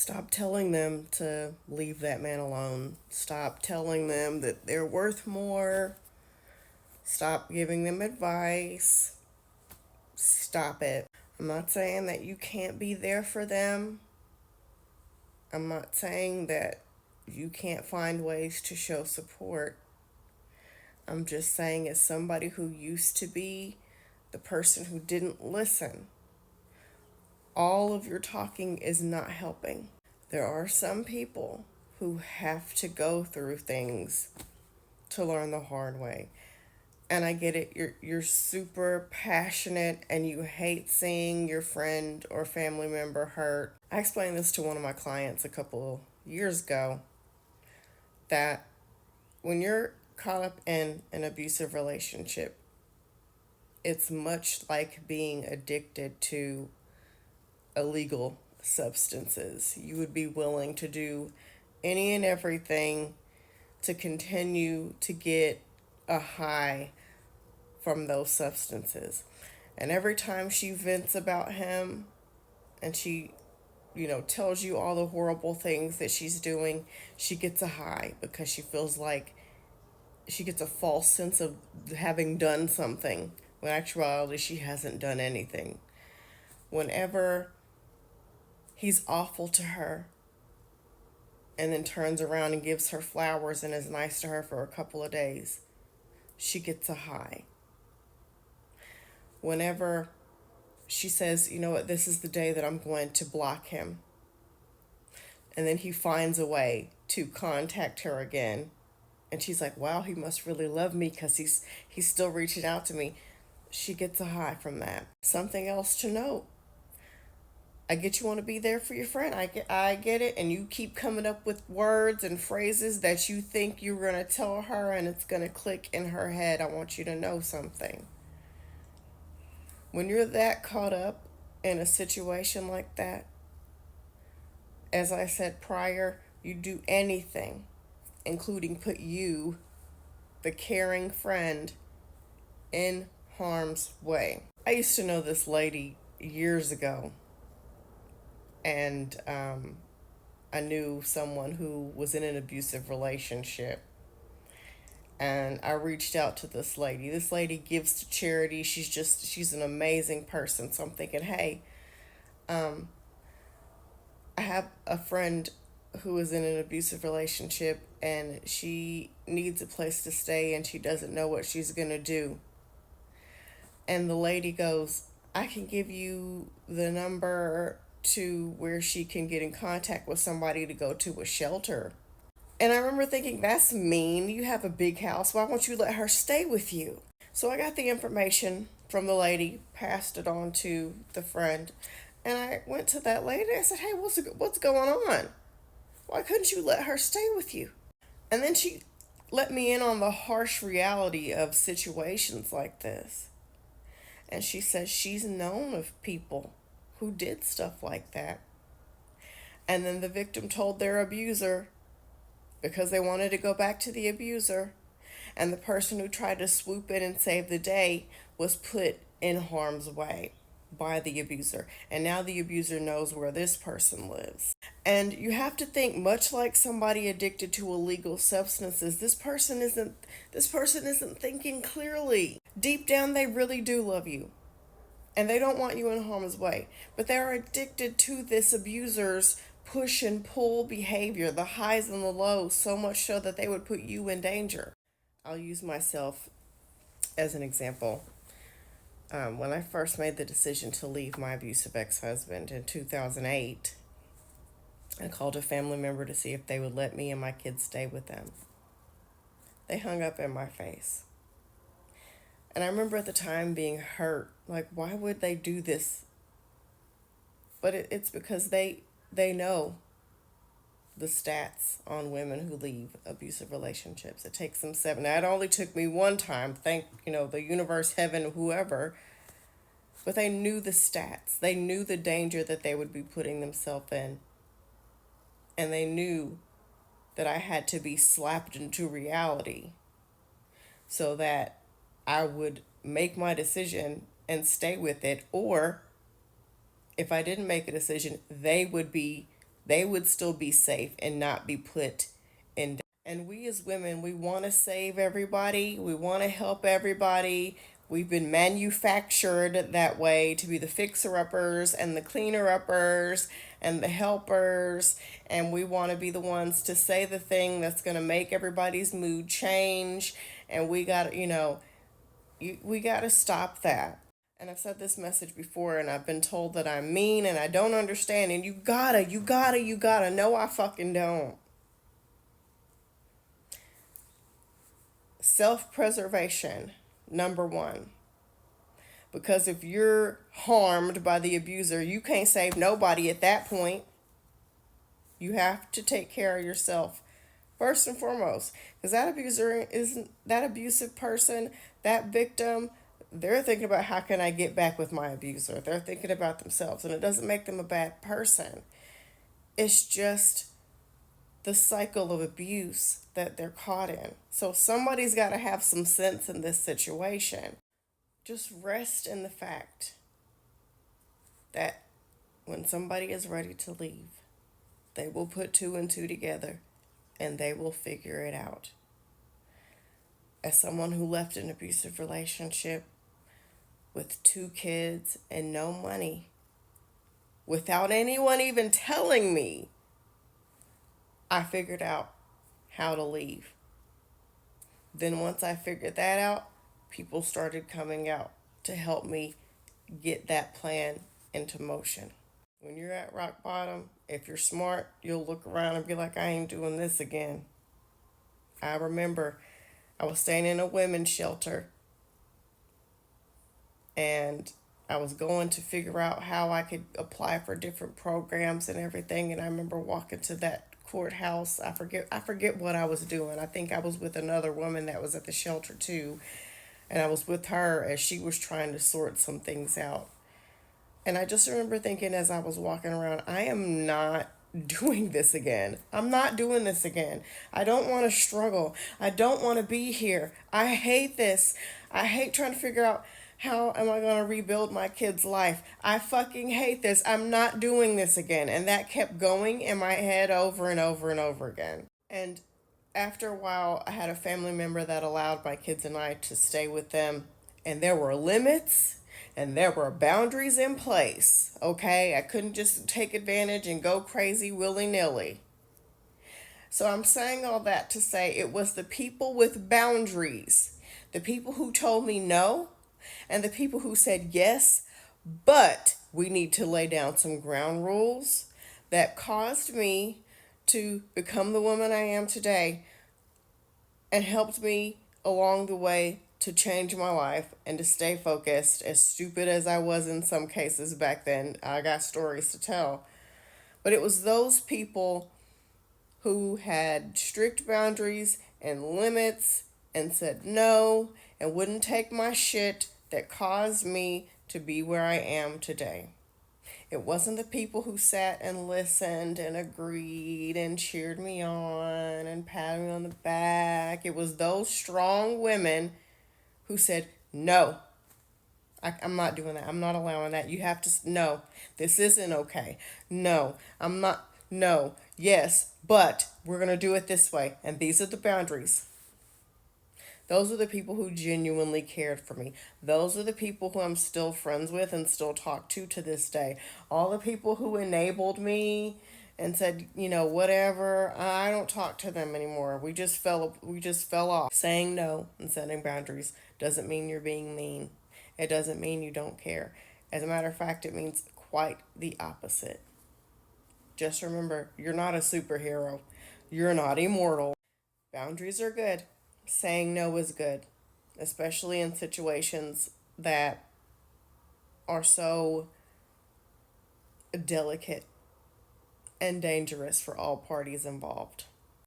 Stop telling them to leave that man alone. Stop telling them that they're worth more. Stop giving them advice. Stop it. I'm not saying that you can't be there for them. I'm not saying that you can't find ways to show support. I'm just saying, as somebody who used to be the person who didn't listen, all of your talking is not helping. There are some people who have to go through things to learn the hard way. And I get it, you're super passionate and you hate seeing your friend or family member hurt. I explained this to one of my clients a couple years ago, that when you're caught up in an abusive relationship, it's much like being addicted to illegal substances. You would be willing to do any and everything to continue to get a high from those substances. And every time she vents about him and she, tells you all the horrible things that she's doing, she gets a high because she feels like she gets a false sense of having done something, when actuality she hasn't done anything. Whenever he's awful to her and then turns around and gives her flowers and is nice to her for a couple of days, she gets a high. Whenever she says, you know what, this is the day that I'm going to block him, and then he finds a way to contact her again, and she's like, wow, he must really love me because he's still reaching out to me, she gets a high from that. Something else to note: I get you want to be there for your friend. I get it. And you keep coming up with words and phrases that you think you're going to tell her and it's going to click in her head. I want you to know something. When you're that caught up in a situation like that, as I said prior, you do anything, including put you, the caring friend, in harm's way. I used to know this lady years ago, and I knew someone who was in an abusive relationship, and I reached out to this lady. This lady gives to charity. She's an amazing person. So I'm thinking, hey, I have a friend who is in an abusive relationship and she needs a place to stay and she doesn't know what she's going to do. And the lady goes, I can give you the number to where she can get in contact with somebody to go to a shelter. And I remember thinking, that's mean. You have a big house. Why won't you let her stay with you? So I got the information from the lady, passed it on to the friend, and I went to that lady and I said, hey, what's going on? Why couldn't you let her stay with you? And then she let me in on the harsh reality of situations like this. And she says she's known of people who did stuff like that. And then the victim told their abuser because they wanted to go back to the abuser. And the person who tried to swoop in and save the day was put in harm's way by the abuser. And now the abuser knows where this person lives. And you have to think, much like somebody addicted to illegal substances, this person isn't thinking clearly. Deep down, they really do love you. And they don't want you in harm's way. But they're addicted to this abuser's push and pull behavior, the highs and the lows, so much so that they would put you in danger. I'll use myself as an example. When I first made the decision to leave my abusive ex-husband in 2008, I called a family member to see if they would let me and my kids stay with them. They hung up in my face. And I remember at the time being hurt, like, why would they do this? But it's because they know the stats on women who leave abusive relationships. It takes them 7. Now, it only took me one time, thank, the universe, heaven, whoever. But they knew the stats. They knew the danger that they would be putting themselves in. And they knew that I had to be slapped into reality so that I would make my decision and stay with it. Or if I didn't make a decision, they would be they would still be safe and not be put in. And we as women, we want to save everybody, we want to help everybody. We've been manufactured that way to be the fixer uppers and the cleaner uppers and the helpers. And we want to be the ones to say the thing that's going to make everybody's mood change. And we got to, we got to stop that. And I've said this message before, and I've been told that I'm mean and I don't understand. And you gotta. No, I fucking don't. Self preservation, number one. Because if you're harmed by the abuser, you can't save nobody at that point. You have to take care of yourself first and foremost. Because that abuser isn't that abusive person, that victim, they're thinking about how can I get back with my abuser. They're thinking about themselves, and it doesn't make them a bad person. It's just the cycle of abuse that they're caught in. So somebody's got to have some sense in this situation. Just rest in the fact that when somebody is ready to leave, they will put two and two together and they will figure it out. As someone who left an abusive relationship with 2 kids and no money, without anyone even telling me, I figured out how to leave. Then once I figured that out, people started coming out to help me get that plan into motion. When you're at rock bottom, if you're smart, you'll look around and be like, I ain't doing this again. I remember I was staying in a women's shelter and I was going to figure out how I could apply for different programs and everything. And I remember walking to that courthouse. I forget what I was doing. I think I was with another woman that was at the shelter too. And I was with her as she was trying to sort some things out. And I just remember thinking as I was walking around, I am not doing this again. I'm not doing this again. I don't want to struggle. I don't want to be here. I hate this. I hate trying to figure out how am I going to rebuild my kid's life. I fucking hate this. I'm not doing this again. And that kept going in my head over and over and over again. And after a while, I had a family member that allowed my kids and I to stay with them. And there were limits and there were boundaries in place. Okay? I couldn't just take advantage and go crazy willy-nilly. So I'm saying all that to say it was the people with boundaries, the people who told me no, and the people who said yes, but we need to lay down some ground rules, that caused me to become the woman I am today and helped me along the way to change my life and to stay focused. As stupid as I was in some cases back then, I got stories to tell. But it was those people who had strict boundaries and limits and said no and wouldn't take my shit that caused me to be where I am today. It wasn't the people who sat and listened and agreed and cheered me on and patted me on the back. It was those strong women who said, no, I'm not doing that. I'm not allowing that. You have to, no, this isn't okay. No, I'm not, no, yes, but we're going to do it this way. And these are the boundaries. Those are the people who genuinely cared for me. Those are the people who I'm still friends with and still talk to this day. All the people who enabled me and said, whatever, I don't talk to them anymore. We just fell off. Saying no and setting boundaries doesn't mean you're being mean. It doesn't mean you don't care. As a matter of fact, it means quite the opposite. Just remember, you're not a superhero. You're not immortal. Boundaries are good. Saying no is good, especially in situations that are so delicate and dangerous for all parties involved.